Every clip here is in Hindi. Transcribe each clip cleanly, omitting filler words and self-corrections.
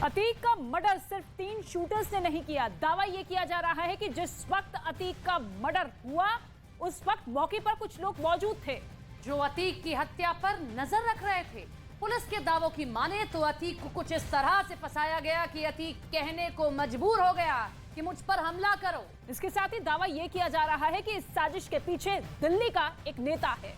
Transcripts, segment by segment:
अतीक का मर्डर सिर्फ 3 शूटर्स ने नहीं किया। दावा यह किया जा रहा है कि जिस वक्त अतीक का मर्डर हुआ उस वक्त मौके पर कुछ लोग मौजूद थे जो अतीक की हत्या पर नजर रख रहे थे। पुलिस के दावों की माने तो अतीक को कुछ इस तरह से फंसाया गया कि अतीक कहने को मजबूर हो गया कि मुझ पर हमला करो। इसके साथ ही दावा यह किया जा रहा है कि इस साजिश के पीछे दिल्ली का एक नेता है।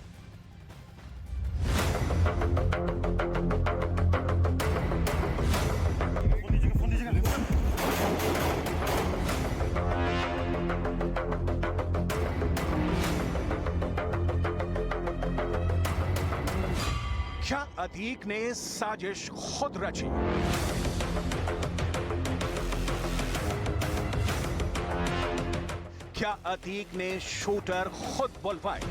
क्या अतीक ने साजिश खुद रची? क्या अतीक ने शूटर खुद बुलवाए?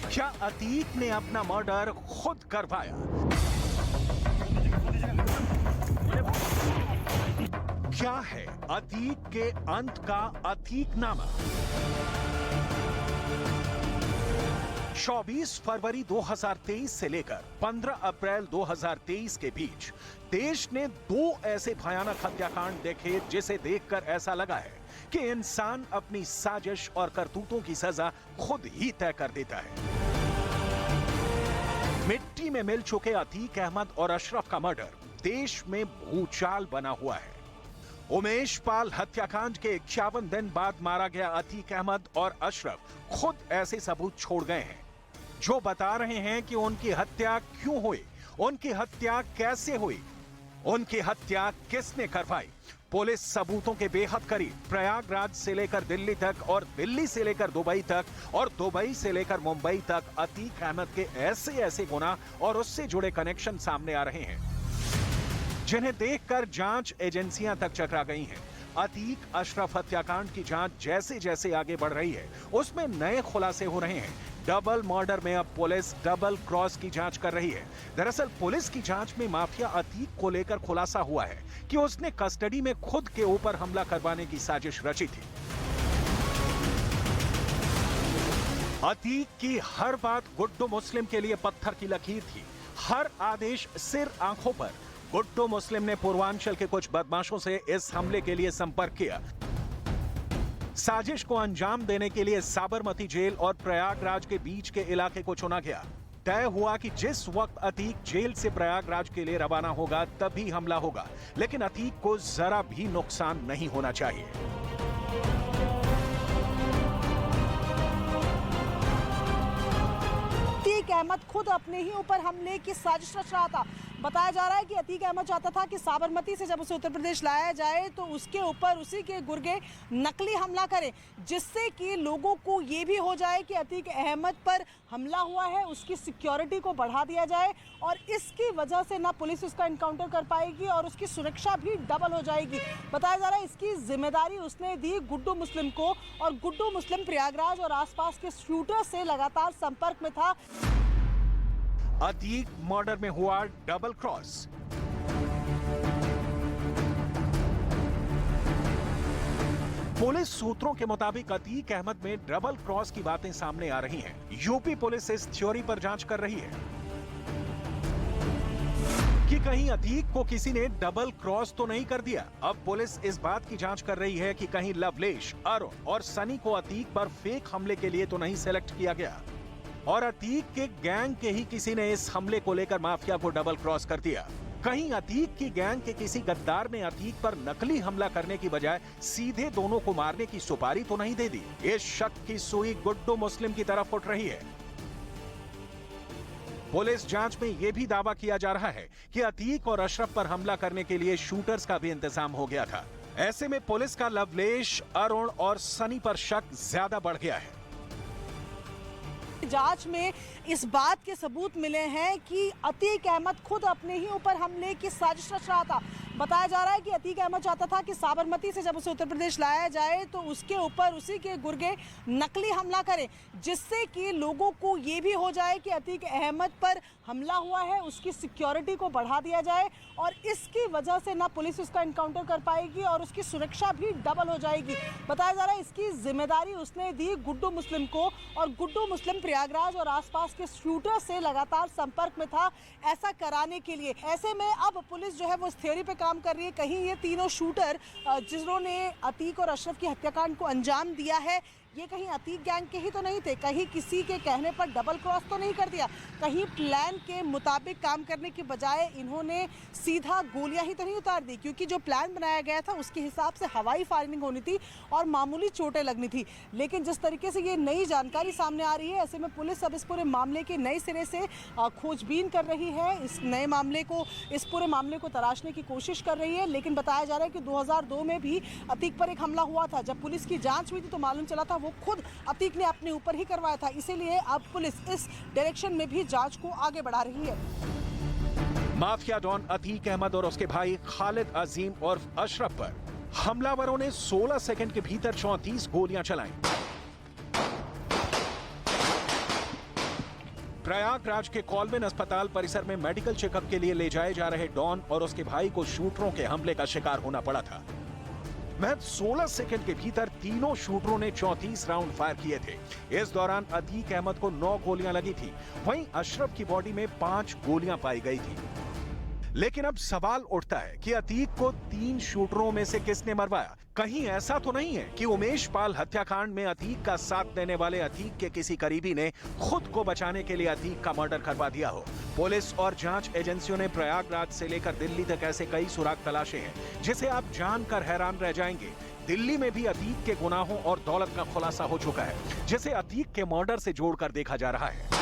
क्या अतीक ने अपना मर्डर खुद करवाया? क्या है अतीक के अंत का अतीकनामा? 24 फरवरी 2023 से लेकर 15 अप्रैल 2023 के बीच देश ने 2 ऐसे भयानक हत्याकांड देखे जिसे देखकर ऐसा लगा है कि इंसान अपनी साजिश और करतूतों की सजा खुद ही तय कर देता है। मिट्टी में मिल चुके अतीक अहमद और अशरफ का मर्डर देश में भूचाल बना हुआ है। उमेश पाल हत्याकांड के 51 दिन बाद मारा गया अतीक अहमद और अशरफ खुद ऐसे सबूत छोड़ गए हैं जो बता रहे हैं कि उनकी हत्या क्यों हुई, उनकी हत्या कैसे हुई, उनकी हत्या किसने करवाई। पुलिस सबूतों के बेहद करीब प्रयागराज से लेकर दिल्ली तक और दिल्ली से लेकर दुबई तक और दुबई से लेकर मुंबई तक अतीक अहमद के ऐसे ऐसे गुनाह और उससे जुड़े कनेक्शन सामने आ रहे हैं जिन्हें देखकर जांच एजेंसियां तक चकरा गई हैं। अतीक अशरफ हत्याकांड की जांच जैसे जैसे आगे बढ़ रही है उसमें नए खुलासे हो रहे हैं। डबल मर्डर में अब पुलिस डबल क्रॉस की जांच कर रही है। दरअसल पुलिस की जांच में माफिया अतीक को लेकर खुलासा हुआ है कि उसने कस्टडी में खुद के ऊपर हमला करवाने की साजिश रची थी। अतीक की हर बात गुड्डू मुस्लिम के लिए पत्थर की लकीर थी। हर आदेश सिर आंखों पर। गुड्डू मुस्लिम ने पूर्वांचल के कुछ बदमाशों से इस हमले के लिए संपर्क किया। साजिश को अंजाम देने के लिए साबरमती जेल और प्रयागराज के बीच के इलाके को चुना गया। तय हुआ कि जिस वक्त अतीक जेल से प्रयागराज के लिए रवाना होगा तभी हमला होगा, लेकिन अतीक को जरा भी नुकसान नहीं होना चाहिए। अतीक अहमद खुद अपने ही ऊपर हमले की साजिश रच रहा था। बताया जा रहा है कि अतीक अहमद चाहता था कि साबरमती से जब उसे उत्तर प्रदेश लाया जाए तो उसके ऊपर उसी के गुर्गे नकली हमला करें, जिससे कि लोगों को ये भी हो जाए कि अतीक अहमद पर हमला हुआ है, उसकी सिक्योरिटी को बढ़ा दिया जाए और इसकी वजह से ना पुलिस उसका एनकाउंटर कर पाएगी और उसकी सुरक्षा भी डबल हो जाएगी। बताया जा रहा है इसकी जिम्मेदारी उसने दी गुड्डू मुस्लिम को और गुड्डू मुस्लिम प्रयागराज और आसपास के शूटर से लगातार संपर्क में था। अतीक मर्डर में हुआ डबल क्रॉस। पुलिस सूत्रों के मुताबिक अतीक अहमद में डबल क्रॉस की बातें सामने आ रही हैं। यूपी पुलिस इस थ्योरी पर जांच कर रही है कि कहीं अतीक को किसी ने डबल क्रॉस तो नहीं कर दिया। अब पुलिस इस बात की जांच कर रही है कि कहीं लवलेश, अरुण और सनी को अतीक पर फेक हमले के लिए तो नहीं सेलेक्ट किया गया और अतीक के गैंग के ही किसी ने इस हमले को लेकर माफिया को डबल क्रॉस कर दिया। कहीं अतीक की गैंग के किसी गद्दार ने अतीक पर नकली हमला करने की बजाय सीधे दोनों को मारने की सुपारी तो नहीं दे दी। इस शक की सुई गुड्डू मुस्लिम की तरफ उठ रही है। पुलिस जांच में यह भी दावा किया जा रहा है कि अतीक और अशरफ पर हमला करने के लिए शूटर्स का भी इंतजाम हो गया था। ऐसे में पुलिस का लवलेश, अरुण और सनी पर शक ज्यादा बढ़ गया है। जांच में इस बात के सबूत मिले हैं कि अतीक अहमद खुद अपने ही ऊपर हमले की साजिश रच रहा था। बताया जा रहा है कि अतीक अहमद चाहता था कि साबरमती से जब उसे उत्तर प्रदेश लाया जाए तो उसके ऊपर उसी के गुर्गे नकली हमला करें, जिससे कि लोगों को ये भी हो जाए कि अतीक अहमद पर हमला हुआ है, उसकी सिक्योरिटी को बढ़ा दिया जाए और इसकी वजह से ना पुलिस उसका एनकाउंटर कर पाएगी और उसकी सुरक्षा भी डबल हो जाएगी। बताया जा रहा है इसकी जिम्मेदारी उसने दी गुड्डू मुस्लिम को, और गुड्डू मुस्लिम प्रयागराज और आसपास के शूटर से लगातार संपर्क में था ऐसा कराने के लिए। ऐसे में अब पुलिस जो है वो इस थ्योरी पे काम कर रही है, कहीं ये तीनों शूटर जिन्होंने अतीक और अशरफ की हत्याकांड को अंजाम दिया है, ये कहीं अतीक गैंग के ही तो नहीं थे, कहीं किसी के कहने पर डबल क्रॉस तो नहीं कर दिया, कहीं प्लान के मुताबिक काम करने के बजाय इन्होंने सीधा गोलियां ही तो नहीं उतार दी, क्योंकि जो प्लान बनाया गया था उसके हिसाब से हवाई फायरिंग होनी थी और मामूली चोटें लगनी थी। लेकिन जिस तरीके से ये नई जानकारी सामने आ रही है, ऐसे में पुलिस अब इस पूरे मामले के नए सिरे से खोजबीन कर रही है, इस पूरे मामले को तराशने की कोशिश कर रही है। लेकिन बताया जा रहा है कि 2002 में भी अतीक पर एक हमला हुआ था। जब पुलिस की जांच हुई थी तो मालूम चला था वो खुद अतीक ने अपने ऊपर ही करवाया था। इसीलिए अब पुलिस इस डायरेक्शन में भी जांच को आगे बढ़ा रही है। माफिया डॉन अतीक अहमद और उसके भाई खालिद अजीम और अशरफ पर हमलावरों ने 16 सेकंड के भीतर 34 गोलियां चलाईं। प्रयागराज के कॉलविन अस्पताल परिसर में मेडिकल चेकअप के लिए ले जाए जा रहे डॉन और उसके भाई को शूटरों के हमले का शिकार होना पड़ा था। महज 16 सेकंड के भीतर तीनों शूटरों ने 34 राउंड फायर किए थे। इस दौरान अतीक अहमद को 9 गोलियां लगी थी, वहीं अशरफ की बॉडी में 5 गोलियां पाई गई थी। लेकिन अब सवाल उठता है कि अतीक को 3 शूटरों में से किसने मरवाया? कहीं ऐसा तो नहीं है कि उमेश पाल हत्याकांड में अतीक का साथ देने वाले अतीक के किसी करीबी ने खुद को बचाने के लिए अतीक का मर्डर करवा दिया हो? पुलिस और जांच एजेंसियों ने प्रयागराज से लेकर दिल्ली तक ऐसे कई सुराग तलाशे हैं जिसे आप जानकर हैरान रह जाएंगे। दिल्ली में भी अतीक के गुनाहों और दौलत का खुलासा हो चुका है, जिसे अतीक के मर्डर से जोड़कर देखा जा रहा है।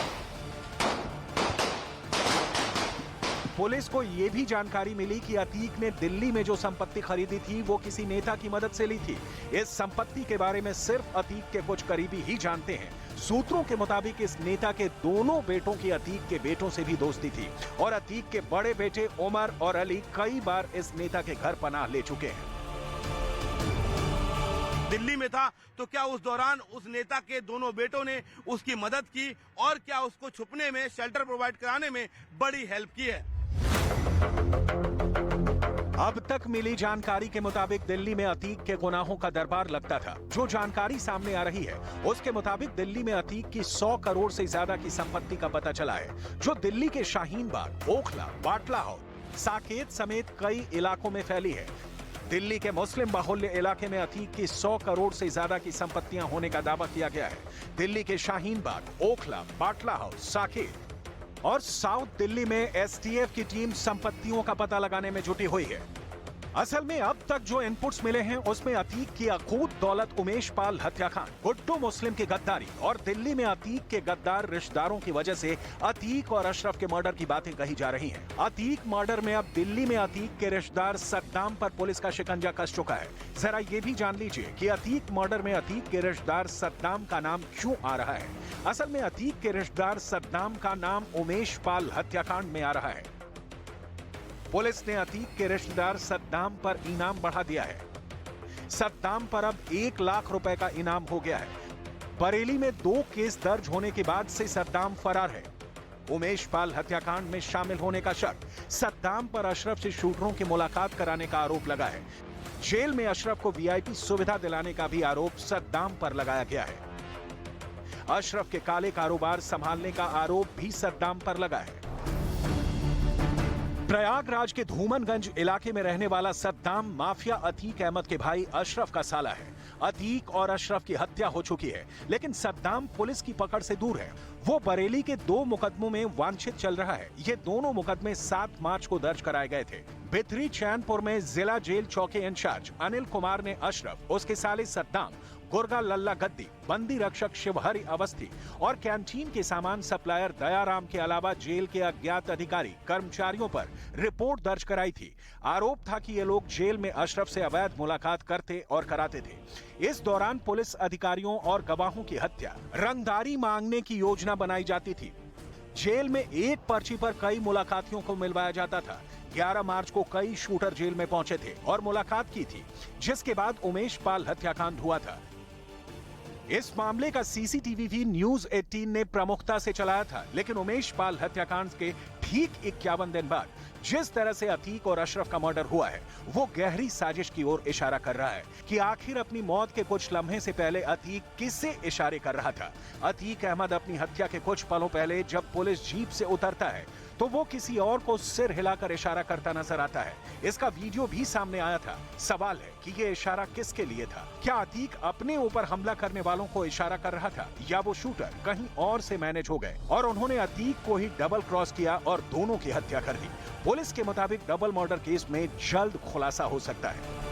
पुलिस को यह भी जानकारी मिली कि अतीक ने दिल्ली में जो संपत्ति खरीदी थी वो किसी नेता की मदद से ली थी। इस संपत्ति के बारे में सिर्फ अतीक के कुछ करीबी ही जानते हैं। सूत्रों के मुताबिक इस नेता के दोनों बेटों की अतीक के बेटों से भी दोस्ती थी और अतीक के बड़े बेटे उमर और अली कई बार इस नेता के घर पनाह ले चुके हैं। दिल्ली में था तो क्या उस दौरान उस नेता के दोनों बेटों ने उसकी मदद की और क्या उसको छुपने में, शेल्टर प्रोवाइड कराने में बड़ी हेल्प की है? अब तक मिली जानकारी के मुताबिक दिल्ली में अतीक के गुनाहों का दरबार लगता था। जो जानकारी सामने आ रही है उसके मुताबिक दिल्ली में अतीक की 100 करोड़ से ज्यादा की संपत्ति का पता चला है, जो दिल्ली के शाहीन बाग, ओखला, बाटला हाउस, साकेत समेत कई इलाकों में फैली है। दिल्ली के मुस्लिम बाहुल्य इलाके में अतीक की 100 करोड़ से ज्यादा की संपत्तियां होने का दावा किया गया है। दिल्ली के शाहीन बाग, ओखला, बाटला हाउस, साकेत और साउथ दिल्ली में एसटीएफ की टीम संपत्तियों का पता लगाने में जुटी हुई है। असल में अब तक जो इनपुट्स मिले हैं उसमें अतीक की अकूत दौलत, उमेश पाल हत्याकांड, गुड्डू मुस्लिम की गद्दारी और दिल्ली में अतीक के गद्दार रिश्तेदारों की वजह से अतीक और अशरफ के मर्डर की बातें कही जा रही हैं। अतीक मर्डर में अब दिल्ली में अतीक के रिश्तेदार सद्दाम पर पुलिस का शिकंजा कस चुका है। जरा ये भी जान लीजिए कि अतीक मर्डर में अतीक के रिश्तेदार सद्दाम का नाम क्यों आ रहा है। असल में अतीक के रिश्तेदार सद्दाम का नाम उमेश पाल हत्याकांड में आ रहा है। पुलिस ने अतीक के रिश्तेदार सद्दाम पर इनाम बढ़ा दिया है। सद्दाम पर अब 1 लाख रुपए का इनाम हो गया है। बरेली में 2 केस दर्ज होने के बाद से सद्दाम फरार है। उमेश पाल हत्याकांड में शामिल होने का शक सद्दाम पर अशरफ से शूटरों की मुलाकात कराने का आरोप लगा है। जेल में अशरफ को वीआईपी सुविधा दिलाने का भी आरोप सद्दाम पर लगाया गया है। अशरफ के काले कारोबार संभालने का आरोप भी सद्दाम पर लगा है। प्रयागराज के धूमनगंज इलाके में रहने वाला सद्दाम माफिया अतीक अहमद के भाई अशरफ का साला है। अतीक और अशरफ की हत्या हो चुकी है, लेकिन सद्दाम पुलिस की पकड़ से दूर है। वो बरेली के 2 मुकदमों में वांछित चल रहा है। ये दोनों मुकदमे 7 मार्च को दर्ज कराए गए थे। बिथरी चैनपुर में जिला जेल चौकी इंचार्ज अनिल कुमार ने अशरफ, उसके साले सद्दाम, गुरगा लल्ला गद्दी, बंदी रक्षक शिवहरी अवस्थी और कैंटीन के सामान सप्लायर दयाराम के अलावा जेल के अज्ञात अधिकारी कर्मचारियों पर रिपोर्ट दर्ज कराई थी। आरोप था कि ये लोग जेल में अशरफ से अवैध मुलाकात करते और कराते थे। इस दौरान पुलिस अधिकारियों और गवाहों की हत्या, रंगदारी मांगने की योजना बनाई जाती थी। जेल में एक पर्ची पर कई मुलाकातियों को मिलवाया जाता था। 11 मार्च को कई शूटर जेल में पहुंचे थे और मुलाकात की थी, जिसके बाद उमेश पाल हत्याकांड हुआ था। इस मामले का सीसीटीवी भी न्यूज 18 ने प्रमुखता से चलाया था, लेकिन उमेश पाल हत्याकांड के ठीक 51 दिन बाद जिस तरह से अतीक और अशरफ का मर्डर हुआ है, वो गहरी साजिश की ओर इशारा कर रहा है कि आखिर अपनी मौत के कुछ लम्हे से पहले अतीक किससे इशारे कर रहा था। अतीक अहमद अपनी हत्या के कुछ पलों पहले जब पुलिस जीप से उतरता है तो वो किसी और को सिर हिलाकर इशारा करता नजर आता है। इसका वीडियो भी सामने आया था। सवाल है कि ये इशारा किसके लिए था? क्या अतीक अपने ऊपर हमला करने वालों को इशारा कर रहा था, या वो शूटर कहीं और से मैनेज हो गए और उन्होंने अतीक को ही डबल क्रॉस किया और दोनों की हत्या कर दी? पुलिस के मुताबिक डबल मर्डर केस में जल्द खुलासा हो सकता है।